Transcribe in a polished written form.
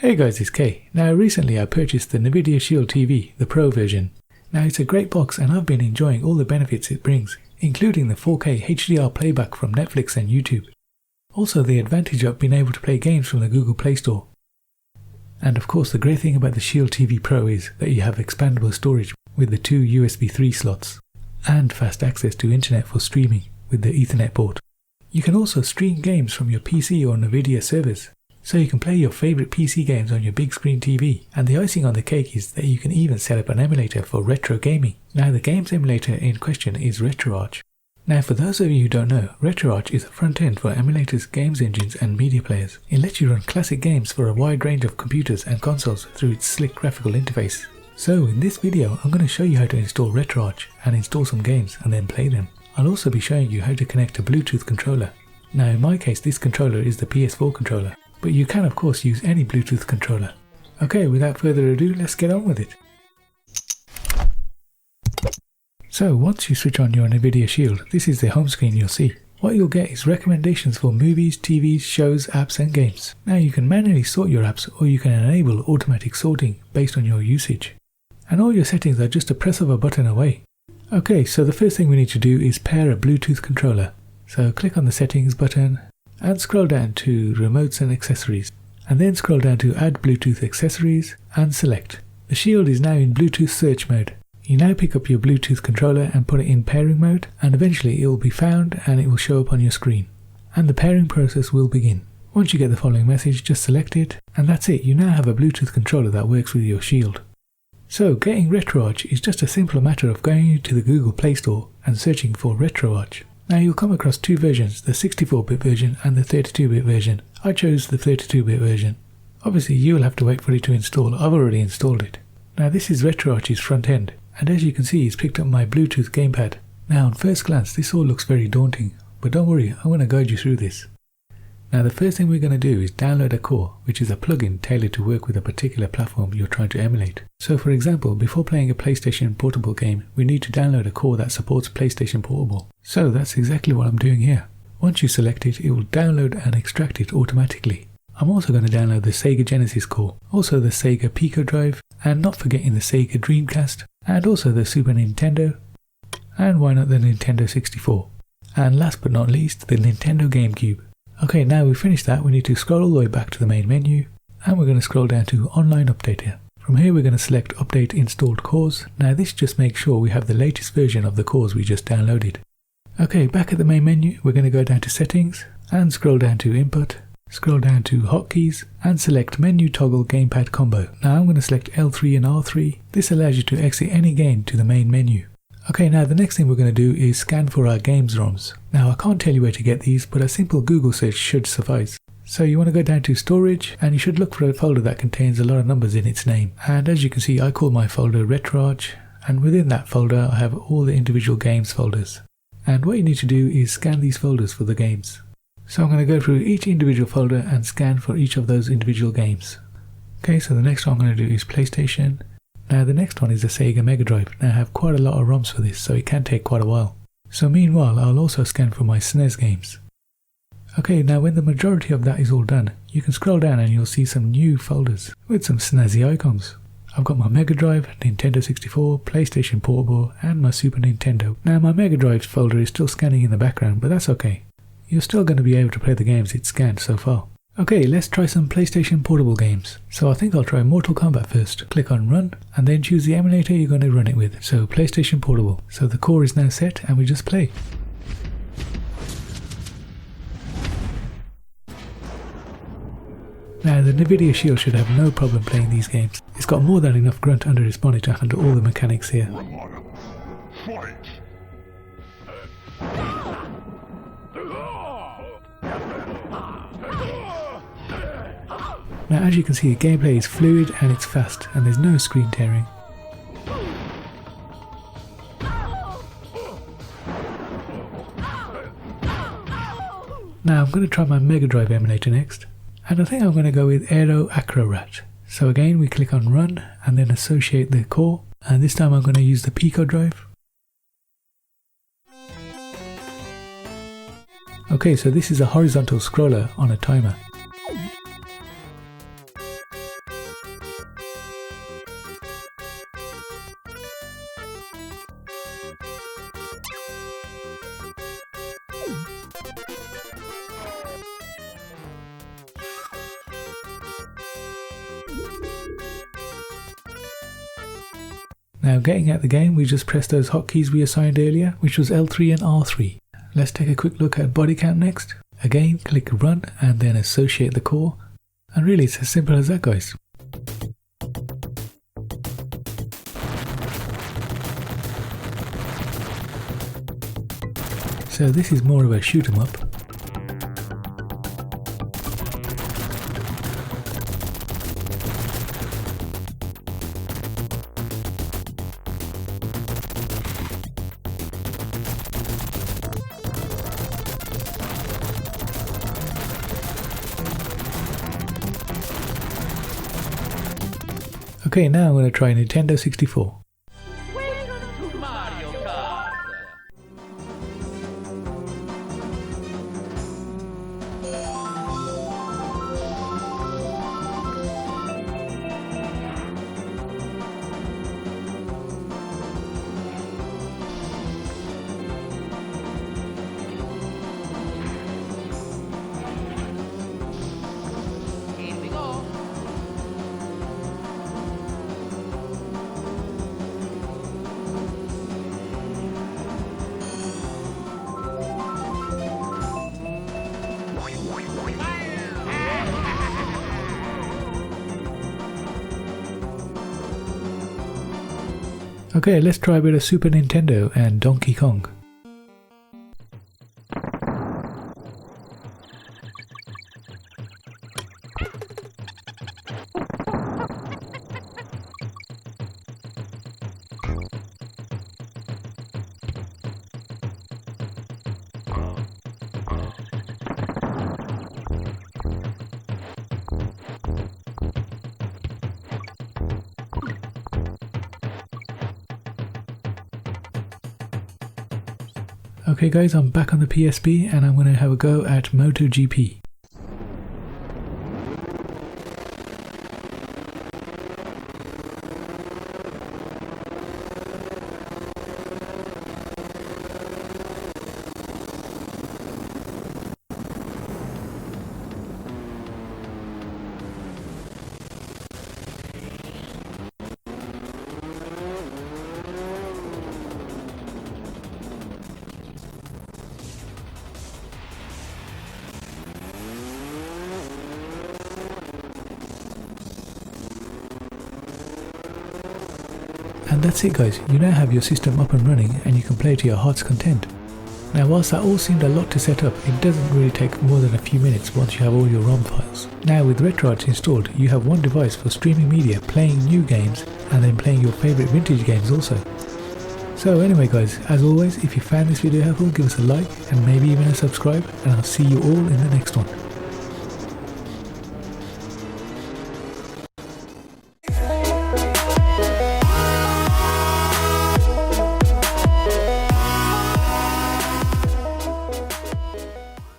Hey guys, it's Kay. Now recently I purchased the Nvidia Shield TV, the Pro version. Now it's a great box and I've been enjoying all the benefits it brings, including the 4K HDR playback from Netflix and YouTube. Also the advantage of being able to play games from the Google Play Store. And of course the great thing about the Shield TV Pro is that you have expandable storage with the 2 USB 3 slots and fast access to internet for streaming with the Ethernet port. You can also stream games from your PC or Nvidia servers, so you can play your favourite PC games on your big screen TV, and the icing on the cake is that you can even set up an emulator for retro gaming. Now the games emulator in question is RetroArch. Now for those of you who don't know, RetroArch is a front end for emulators, games engines and media players. It lets you run classic games for a wide range of computers and consoles through its slick graphical interface. So in this video I'm going to show you how to install RetroArch and install some games and then play them. I'll also be showing you how to connect a Bluetooth controller. Now in my case this controller is the PS4 controller, but you can of course use any Bluetooth controller. Okay, without further ado, let's get on with it. So once you switch on your Nvidia Shield, this is the home screen you'll see. What you'll get is recommendations for movies, TVs, shows, apps and games. Now you can manually sort your apps or you can enable automatic sorting based on your usage. And all your settings are just a press of a button away. Okay, so the first thing we need to do is pair a Bluetooth controller. So click on the settings button and scroll down to remotes and accessories, and then scroll down to add Bluetooth accessories and select. The Shield is now in Bluetooth search mode. You now pick up your Bluetooth controller and put it in pairing mode, and eventually it will be found and it will show up on your screen. And the pairing process will begin. Once you get the following message, just select it, and that's it. You now have a Bluetooth controller that works with your Shield. So getting RetroArch is just a simple matter of going to the Google Play Store and searching for RetroArch. Now you'll come across two versions, the 64-bit version and the 32-bit version. I chose the 32-bit version. Obviously you'll have to wait for it to install. I've already installed it. Now this is RetroArch's front end, and as you can see it's picked up my Bluetooth gamepad. Now on first glance this all looks very daunting, but don't worry, I'm going to guide you through this. Now the first thing we're going to do is download a core, which is a plugin tailored to work with a particular platform you're trying to emulate. So for example, before playing a PlayStation Portable game, we need to download a core that supports PlayStation Portable. So that's exactly what I'm doing here. Once you select it, it will download and extract it automatically. I'm also going to download the Sega Genesis core, also the Sega Pico drive, and not forgetting the Sega Dreamcast, and also the Super Nintendo, and why not the Nintendo 64. And last but not least, the Nintendo GameCube. Okay, now we've finished that, we need to scroll all the way back to the main menu, and we're going to scroll down to Online Updater. From here we're going to select Update Installed Cores. Now this just makes sure we have the latest version of the cores we just downloaded. Okay, back at the main menu we're going to go down to Settings, and scroll down to Input, scroll down to Hotkeys, and select Menu Toggle Gamepad Combo. Now I'm going to select L3 and R3. This allows you to exit any game to the main menu. Okay, now the next thing we're going to do is scan for our games ROMs. Now I can't tell you where to get these, but a simple Google search should suffice. So you want to go down to Storage, and you should look for a folder that contains a lot of numbers in its name. And as you can see, I call my folder RetroArch, and within that folder I have all the individual games folders. And what you need to do is scan these folders for the games. So I'm going to go through each individual folder and scan for each of those individual games. Okay, so the next one I'm going to do is PlayStation. Now the next one is the Sega Mega Drive. Now I have quite a lot of ROMs for this, so it can take quite a while. So meanwhile I'll also scan for my SNES games. Okay, now when the majority of that is all done, you can scroll down and you'll see some new folders with some snazzy icons. I've got my Mega Drive, Nintendo 64, PlayStation Portable and my Super Nintendo. Now my Mega Drive folder is still scanning in the background, but that's okay. You're still going to be able to play the games it's scanned so far. Okay, let's try some PlayStation Portable games. So I think I'll try Mortal Kombat first. Click on Run and then choose the emulator you're going to run it with. So PlayStation Portable. So the core is now set and we just play. Now the Nvidia Shield should have no problem playing these games. It's got more than enough grunt under its bonnet to handle all the mechanics here. Fight. Now as you can see, the gameplay is fluid and it's fast, and there's no screen tearing. Now I'm going to try my Mega Drive emulator next, and I think I'm going to go with RetroArch. So again we click on Run and then associate the core, and this time I'm going to use the Pico drive. Okay, so this is a horizontal scroller on a timer. Now getting at the game, we just press those hotkeys we assigned earlier, which was L3 and R3. Let's take a quick look at body count next. Again, click run and then associate the core. And really it's as simple as that, guys. So this is more of a shoot 'em up. Okay, now I'm going to try Nintendo 64. Welcome to Mario Kart. Here we go. Okay, let's try a bit of Super Nintendo and Donkey Kong. Okay guys, I'm back on the PSP and I'm going to have a go at MotoGP. And that's it guys, you now have your system up and running and you can play to your heart's content. Now whilst that all seemed a lot to set up, it doesn't really take more than a few minutes once you have all your ROM files. Now with RetroArch installed, you have one device for streaming media, playing new games and then playing your favourite vintage games also. So anyway guys, as always, if you found this video helpful, give us a like and maybe even a subscribe, and I'll see you all in the next one.